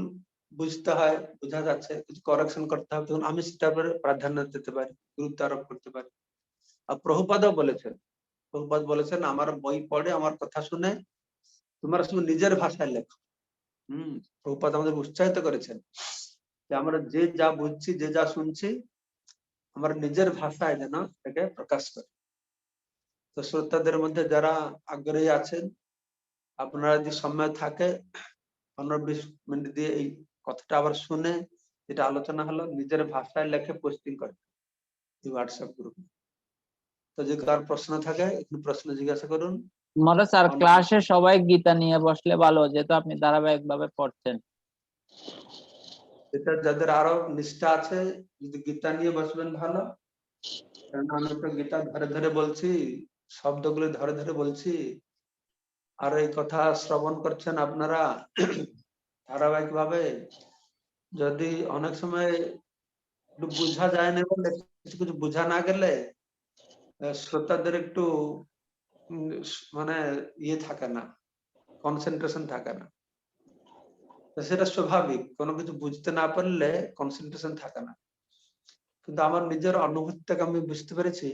বুঝতে হয় বোঝা যাচ্ছে কিছু কারেকশন করতে হবে তখন আমি সেটার উপরে প্রাধান্য দিতে পারি, গুরুত্ব আরোপ করতে পারি। আর প্রভুপাদও বলেছেন, প্রভুপাদ বলেছেন আমার বই পড়ে আমার কথা শুনে তোমরা শুধু নিজের ভাষায় লেখো। প্রভুপাদ আমাদের উৎসাহিত করেছেন যে আমরা যে যা বুঝছি যে যা শুনছি আমরা নিজের ভাষায় যেন এটাকে প্রকাশ করি। তো শ্রোতাদের মধ্যে যারা আগ্রহী আছেন আপনারা যদি সময় থাকে 15-20 মিনিট দিয়ে এই কথাটা আবার শুনে যেটা আলোচনা হলো নিজের ভাষায় লেখে পোস্টিং করে হোয়াটসঅ্যাপ গ্রুপে। তো যদি কার প্রশ্ন থাকে একটু প্রশ্ন জিজ্ঞাসা করুন। মহারাজ স্যার ক্লাসে সবাই গীতা নিয়ে বসলে ভালো, যেহেতু আপনি ধারাবাহিক ভাবে পড়ছেন। এটা যাদের আরো নিষ্ঠা আছে যদি গীতা নিয়ে বসবেন ভালো, কারণ আমি তো গীতা ধরে ধরে বলছি, শব্দগুলো ধরে ধরে বলছি, আর এই কথা শ্রবণ করছেন আপনারা ধারাবাহিক ভাবে। যদি অনেক সময় একটু বোঝা যায় না বলে কিছু কিছু বোঝা না গেলে শ্রোতাদের একটু মানে ইয়ে থাকে না, কনসেন্ট্রেশন থাকে না। সেটা স্বাভাবিক, কোনো কিছু বুঝতে না পারলে কনসেন্ট্রেশন থাকে না। কিন্তু আমার নিজের অনুভূতি থেকে আমি বুঝতে পেরেছি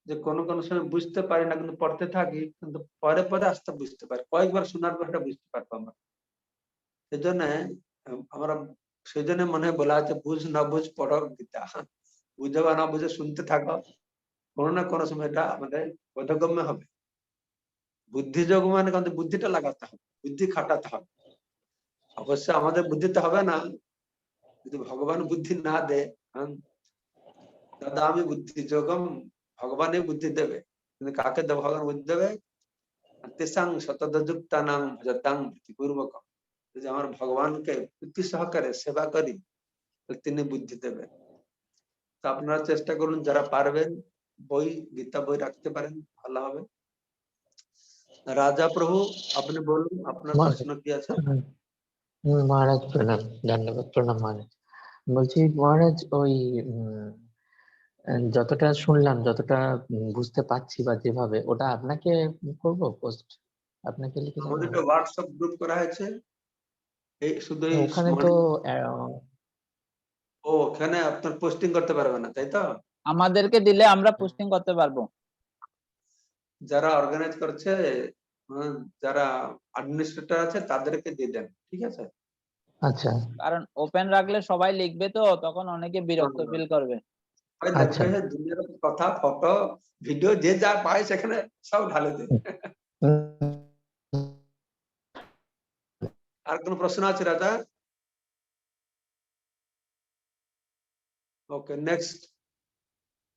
যে কোনো কোনো সময় বুঝতে পারি না কিন্তু পড়তে থাকি, কিন্তু পরে পরে আস্তে বুঝতে পারি, কয়েকবার শোনার পর এটা বুঝতে পারবো আমরা। সেই জন্য আমরা সেই জন্য মনে হয় বলা আছে বুঝ না বুঝ পড়ো গীতা, বুঝে বা না বুঝে শুনতে থাকো, কোনো না কোনো সময় এটা আমাদের বোধগম্য হবে। বুদ্ধি যোগ মানে কিন্তু বুদ্ধিটা লাগাতে হবে, বুদ্ধি খাটাতে হবে। অবশ্য আমাদের বুদ্ধিতে হবে না, যদি ভগবান বুদ্ধি না দেয়, দাদা আমি বুদ্ধি যোগম, ভগবানই বুদ্ধি দেবে, কিন্তু কাকে দেবে ভগবান বুদ্ধি দেবে? তেসাং শতযুক্তানাং ভজতাং ভক্তিপূর্বকম। যদি আমার ভগবানকে প্রীতি সহকারে সেবা করি তো তিনি বুদ্ধি দেবেন। তো আপনারা চেষ্টা করুন যারা পারবেন বই গীতা বই রাখতে পারেন ভালো হবে। রাজা প্রভু আপনি বলুন আপনার প্রশ্ন কি আছে? মহারাজ প্রণাম, ধন্যবাদ, প্রণাম মহারাজ। বলছি মহারাজ ওই যতটা শুনলাম যতটা বুঝতে পারছি বা যেভাবে ওটা আপনাকে করবো পোস্ট, আপনাকে লিখে আমাদের জানাবো? একটা হোয়াটসঅ্যাপ গ্রুপ করা হয়েছে, এই শুধু ওখানে তো ওখানে আপনার পোস্টিং করতে পারবে না তাই তো? আমাদেরকে দিলে আমরা পোস্টিং করতে পারবো। যারা অর্গানাইজ করছে যারা অ্যাডমিনিস্ট্রেটর আছে তাদেরকে দিয়ে দেন, ঠিক আছে? আচ্ছা, কারণ ওপেন রাখলে সবাই লিখবে তো তখন অনেকে বিরক্ত ফিল করবে। দেখবে দুনিয়ার কথা ফটো ভিডিও যে যা পায় সেখানে সব ঢালে দেয়। আর কোন প্রশ্ন আছে রাজা? ওকে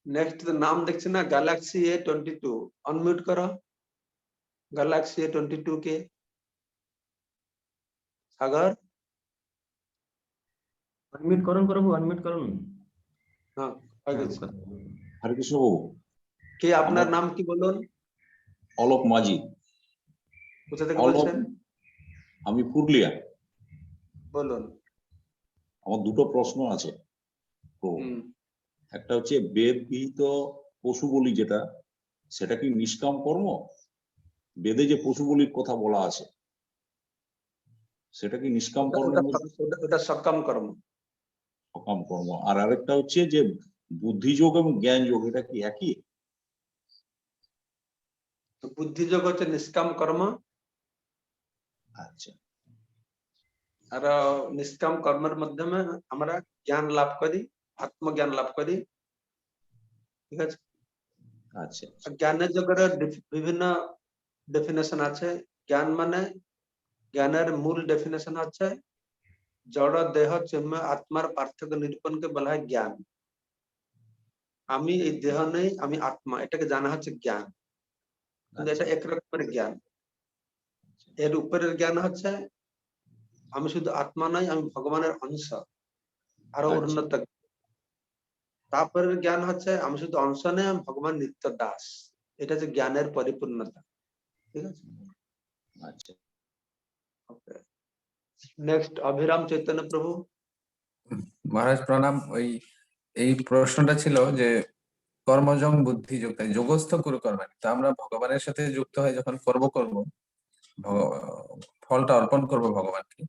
নেক্সট নাম দেখছি না গ্যালাক্সি A22, अनम्यूट करो গ্যালাক্সি A22 के সাগর अनम्यूट করুন প্রভু, अनम्यूट করুন। হ্যাঁ হয়ে গেছে। হরে কৃষ্ণ বাবু, কে আপনার নাম কি বলুন? অলোক মাঝি। কোথা থেকে অলোক, বলছেন? আমি পুরুলিয়া। বলুন। আমার দুটো প্রশ্ন আছে প্রভু। একটা হচ্ছে বেদ বিহিত পশু বলি যেটা, সেটা কি নিষ্কাম কর্ম? বেদে যে পশু বলির কথা বলা আছে সেটা কি নিষ্কাম কর্মের মধ্যে? ওটা সকাম কর্ম। সকাম কর্ম। আর আরেকটা হচ্ছে যে বুদ্ধিযোগ এবং জ্ঞান যোগ, এটা কি একই? বুদ্ধিযোগ হচ্ছে নিষ্কাম কর্ম, আচ্ছা আর নিষ্কাম কর্মের মাধ্যমে আমরা জ্ঞান লাভ করি, আত্মজ্ঞান লাভ করি, ঠিক আছে? আচ্ছা। জ্ঞানের জগতের বিভিন্ন ডেফিনেশন আছে। জ্ঞান মানে জ্ঞানের মূল ডেফিনেশন হচ্ছে জড় দেহ চিন্ময় আত্মার পার্থক্য নিরূপণকে বলা হয় জ্ঞান। আমি এই দেহ নেই, আমি আত্মা, এটাকে জানা হচ্ছে জ্ঞান। কিন্তু এটা এক রকমের জ্ঞান। এর উপরের জ্ঞান হচ্ছে আমি শুধু আত্মা নই, আমি ভগবানের অংশ, আরো উন্নত। তারপরের জ্ঞান হচ্ছে আমি শুধু অংশ নেই, আমি ভগবান নিত্য দাস। এটা হচ্ছে জ্ঞানের পরিপূর্ণতা, ঠিক আছে? আচ্ছা। ওকে, নেক্সট অভিরাম চৈতন্য প্রভু। মহারাজ প্রণাম। এই প্রশ্নটা ছিল যে কর্মজং বুদ্ধি যুক্ত যোগস্থ কুরু কর্মাণি, তো আমরা ভগবানের সাথে যুক্ত হয়ে যখন কর্ম করব, ফলটা অর্পণ করব ভগবানকে,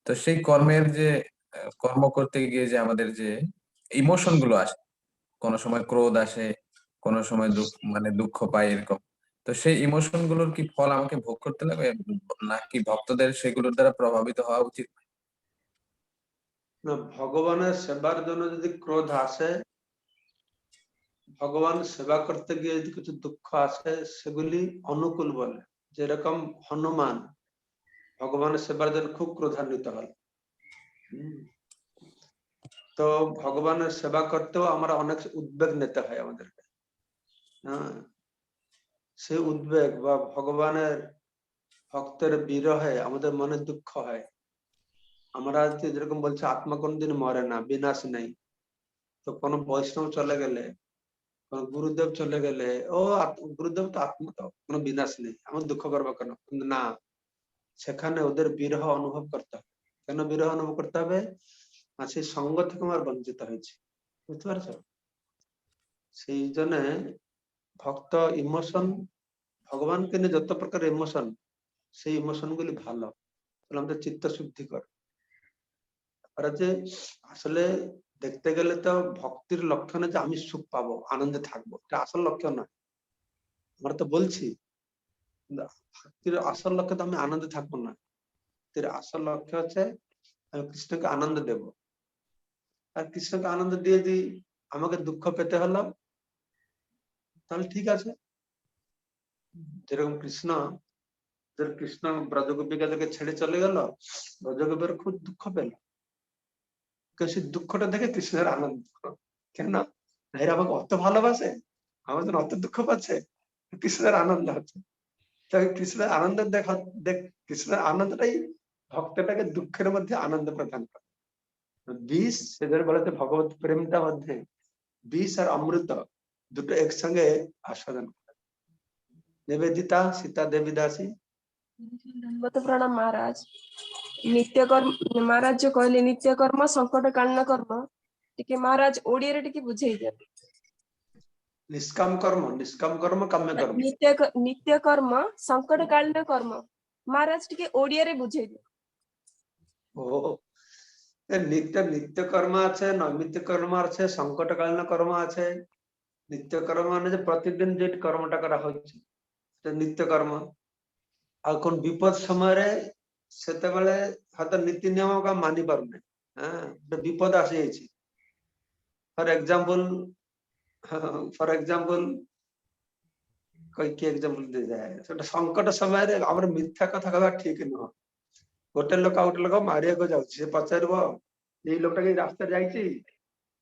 তো সেই কর্মের যে কর্ম করতে গিয়ে যে আমাদের যে ইমোশন গুলো আসে, কোনো সময় ক্রোধ আসে, কোনো সময় দুঃখ পাই এরকম, তো সেই ইমোশন গুলোর কি ফল আমাকে ভোগ করতে লাগবে, নাকি ভক্তদের সেগুলোর দ্বারা প্রভাবিত হওয়া উচিত? না, ভগবানের সেবার জন্য যদি ক্রোধ আসে, ভগবান সেবা করতে গিয়ে যদি কিছু দুঃখ আসে, সেগুলি অনুকূল বলে। যেরকম হনুমান ভগবানের সেবার জন্য খুব ক্রোধান্বিত হল। তো ভগবানের সেবা করতেও আমরা অনেক উদ্বেগ নিতে হয় আমাদেরকে। সেই উদ্বেগ বা ভগবানের ভক্তের বিরহে আমাদের মনে দুঃখ হয়। আমরা যেরকম বলছে আত্মা কোনদিন মরে না, বিনাশ নেই। তো কোনো বৈষ্ণব চলে গেলে, কোন গুরুদেব চলে গেলে, গুরুদেব তো আত্মা, তো কোনো বিনাশ নেই, আমার দুঃখ করবো কেন? কিন্তু না, সেখানে ওদের বিরহ অনুভব করতে হবে। কেন বিরহ অনুভব করতে হবে? আর সেই সঙ্গ থেকে আমার বঞ্চিত হয়েছে, বুঝতে পারছো? সেই জন্য ভক্ত ইমোশন, ভগবানকে নিয়ে যত প্রকার ইমোশন, সেই ইমোশন গুলি ভালো, আমাদের চিত্ত শুদ্ধি করে। আর যে আসলে দেখতে গেলে তো ভক্তির লক্ষণে যে আমি সুখ পাবো, আনন্দে থাকবো, এটা আসল লক্ষ্য নয়। আমরা তো বলছি ভক্তির আসল লক্ষ্য তো আমি আনন্দে থাকবো না। ভক্তির আসল লক্ষ্য হচ্ছে আমি কৃষ্ণকে আনন্দ দেব। আর কৃষ্ণকে আনন্দ দিয়ে দিই আমাকে দুঃখ পেতে হলো, তাহলে ঠিক আছে। যেরকম কৃষ্ণ ব্রজগোপিকাদেরকে ছেড়ে চলে গেল, ব্রজগোপীর খুব দুঃখ পেল। সেই দুঃখটা দেখে কৃষ্ণের আনন্দ। কেন? এরা আমাকে অত ভালোবাসে, আমাদের অত দুঃখ পাচ্ছে, কৃষ্ণের আনন্দ হচ্ছে। তাই কৃষ্ণের আনন্দ কৃষ্ণের আনন্দটাই ভক্তটাকে দুঃখের মধ্যে আনন্দ প্রদান করে। বিষ, সেদের বলতে ভগবত প্রেমটা মধ্যে বিষ আর অমৃত দুটো একসঙ্গে আস্বাদন করে। নিবেদিতা সীতা দেবী দাসী। दंडवत प्रणाम महाराज। नित्य कर्म महाराज जो कहले नित्य कर्म संकट कालीन कर्म, टिके महाराज ओडिया रे टिके बुझेई दे। निष्काम कर्म काम्य कर्म। नित्य कर्म संकट कालीन कर्म, महाराज टिके ओडिया रे बुझेई दे। नित्य कर्म আছে, নৈমিত্তিক কর্ম আছে, সংকটকালীন কর্ম আছে। নিত্য কর্ম মানে যে প্রতিদিন যে কর্মটা করা হচ্ছে সেটা নিত্য কর্ম। আর কোন বিপদ সময়ে সেତେବେଳେ হয়তো নীতি নিয়ম মানি পারুনে, বিপদ আসিଯାଇଛି। ফর এক্সাম্পল কি এক্সাম্পল দিয়ে যায়, সেটা সংকট সমୟରେ ଆମର ମିଥ୍ୟା କଥା କହିବା ଠିକ ନୁହଁ। ଗୋଟେ ଲୋକ ଆଉ ଗୋଟେ ଲୋକ ମାରିବାକୁ ଯାଉଛି, ସେ ପଚାରିବ ଏଇ ଲୋକଟା ଏଇ ରାସ୍ତାରେ ଯାଇଛି,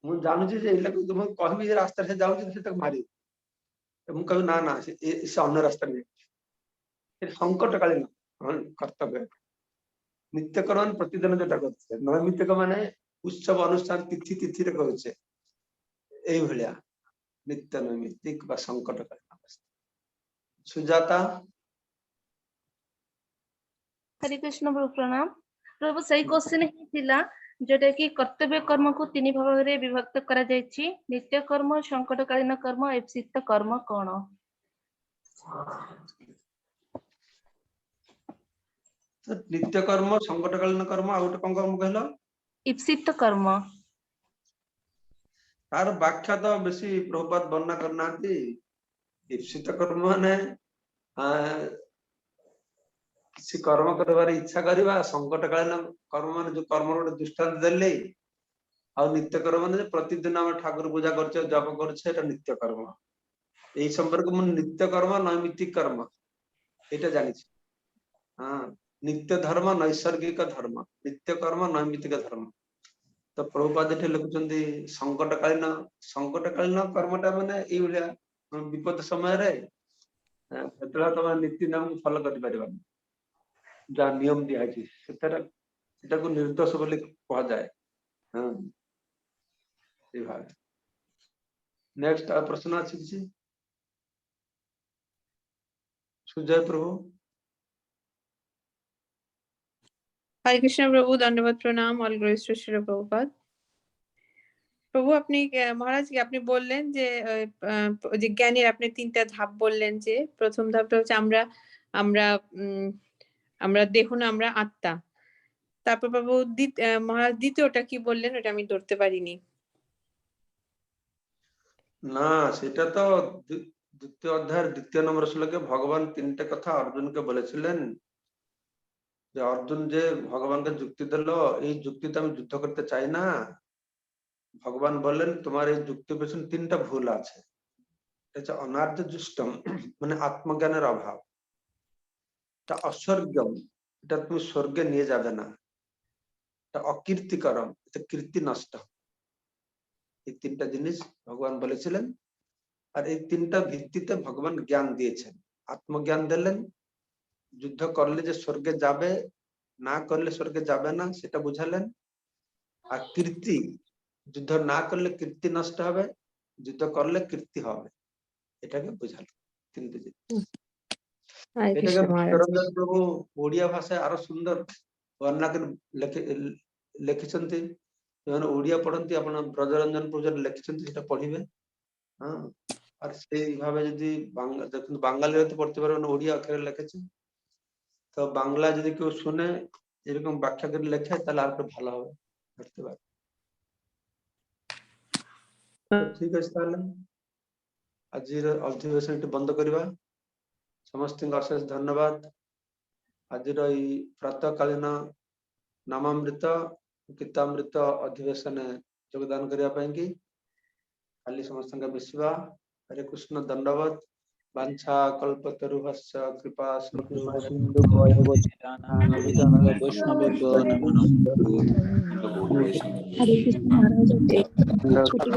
ମୁଁ ଜାଣୁଛି ଯେ ଏଇ ଲୋକ, ମୁଁ କହିବି ଯେ ରାସ୍ତାରେ ସେ ଯାଉଛି, ସେ ତାକୁ ମାରିବ। ମୁଁ କହିବି ନା ନା, ସେ ଅନ୍ୟ ରାସ୍ତାରେ ଯାଇଛି। সংকটকালীন কর্তব্য। নিত্যকরণ প্রতিদিন যেটা করছে, নৈমিত্তিক মানে উৎসব অনুষ্ঠান তিথিরে করছে, এইভଳିଆ নিত্য নৈমিত্তিক বা সংকটকালীন অবস্থা। সুজাতা। हरे कृष्ण प्रभु प्रणाम। प्रभु सही क्वेश्चन ही थिला, जोटा कि कर्तव्य कर्म को तीन भाग रे विभक्त करा जायछि, नित्य कर्म, संकटकालीन कर्म, ऐप्सित कर्म कोन? नित्य कर्म, संकटकालीन कर्म, आ गोटे कोन कर्म कहलो? ऐप्सित कर्म। तार व्याख्या तो बेसी प्रभुपाद वर्णना करना थी। ईप्सित कर्म माने किसी कर्म करबार इच्छा करवा, संकटकालीन कर्म माने जो कर्म गोटे दृष्टांत देले, आ नित्य कर्म माने प्रतिदिन हम ठाकुर पूजा करछे, जप करछे, এটা नित्य कर्म। এই সম্পর্কে मैं नित्य कर्म नैमित्तिक कर्म এটা জানিছি। नित्य धर्म नैसर्गिक धर्म, नित्य कर्म नैमित्तिक धर्म। तो प्रभुपाद एठे लिखुचंदी संकटकालीन कर्मटा माने एई भलिया विपद समय रे सेतला तमा नीति नियम फॉलो करि परिबानी, जा नियम दिया छै सेटाको निर्दोष बोली कहा जाए। नेक्स्ट प्रश्न अछि किछि? सुजय प्रभु। হরে কৃষ্ণ প্রভু, দণ্ডবত প্রণাম। All glories to Srila Prabhupada. প্রভু আপনি মহারাজ কি আপনি বললেন যে যে জ্ঞানের আপনি 3টা ধাপ বললেন, যে প্রথম ধাপটা হচ্ছে আমরা আমরা আমরা দেহ না, আমরা আত্মা। তারপর প্রভু মহারাজ দ্বিতীয়টা কি বললেন, ওটা আমি ধরতে পারিনি। না, সেটা তো দ্বিতীয় অধ্যায়ের 2 নম্বর শ্লোকে ভগবান 3টে কথা অর্জুনকে বলেছিলেন, যে অর্জুন যে ভগবানকে যুক্তি দিল, এই যুক্তিতে আমি যুদ্ধ করতে চাই না। ভগবান বললেন তোমার এই যুক্তি পেছনে 3টা ভুল আছে। এটা হচ্ছে অনার্য জুষ্টম, মানে আত্মজ্ঞানের অভাব। এটা অস্বর্গম, এটা তুমি স্বর্গে নিয়ে যাবে না। এটা অকীর্তিকরম, এটা কীর্তি নষ্ট। এই 3টা জিনিস ভগবান বলেছিলেন। আর এই 3টা ভিত্তিতে ভগবান জ্ঞান দিয়েছেন। আত্মজ্ঞান দিলেন, যুদ্ধ করলে যে স্বর্গে যাবে, না করলে স্বর্গে যাবে না সেটা বুঝালেন। আর কীর্তি, যুদ্ধ না করলে কীর্তি নষ্ট হবে, যুদ্ধ করলে কীর্তি হবে, এটাকে বুঝালেন 3টে জিনিস। এটাকে ব্রজরঞ্জন প্রভু ওড়িয়া ভাষায় আরো সুন্দর ବର୍ଣ୍ଣନା କରି ଲେଖିଛନ୍ତି। ଯେଉଁମାନେ ଓଡିଆ ପଢନ୍ତି ଆପଣ ବ୍ରଜରଞ୍ଜନ ପ୍ରଭୁ ଯୋଉଟା ଲେଖିଛନ୍ତି ସେଟା ପଢିବେ। ହଁ, আর সেইভাবে যদি দেখুন বাঙালিরা তো পড়তে পারবে না, ওড়িয়া অক্ষরে লিখেছে। তো বাংলা যদি কেউ শুনে এরকম ব্যাখ্যা করে লেখে তাহলে আর একটু ভালো হবে, ধরতে পারবে। ঠিক আছে, তাহলে ଆଜିର ଅଧିବେଶନଟି ବନ୍ଦ କରିବା। ସମସ୍ତଙ୍କୁ ଅଶେଷ ଧନ୍ୟବାଦ। ଆଜିର ଏଇ ପ୍ରାତଃକାଳୀନ ନାମାମୃତ ଗୀତାମୃତ ଅଧିବେଶନ ଯୋଗଦାନ କରିବା ପାଇଁ କି କାଲି ସମସ୍ତଙ୍କ ମିଶିବା। ହରେ କୃଷ୍ଣ, ଦଣ୍ଡବତ। ବାଞ୍ଛା କଲ୍ପତରୁଭ୍ୟଶ୍ଚ କୃପା ସିନ୍ଧୁ বৈষ্ণবেভ্যো নমো নমঃ। हरे कृष्ण महाराज। छोटी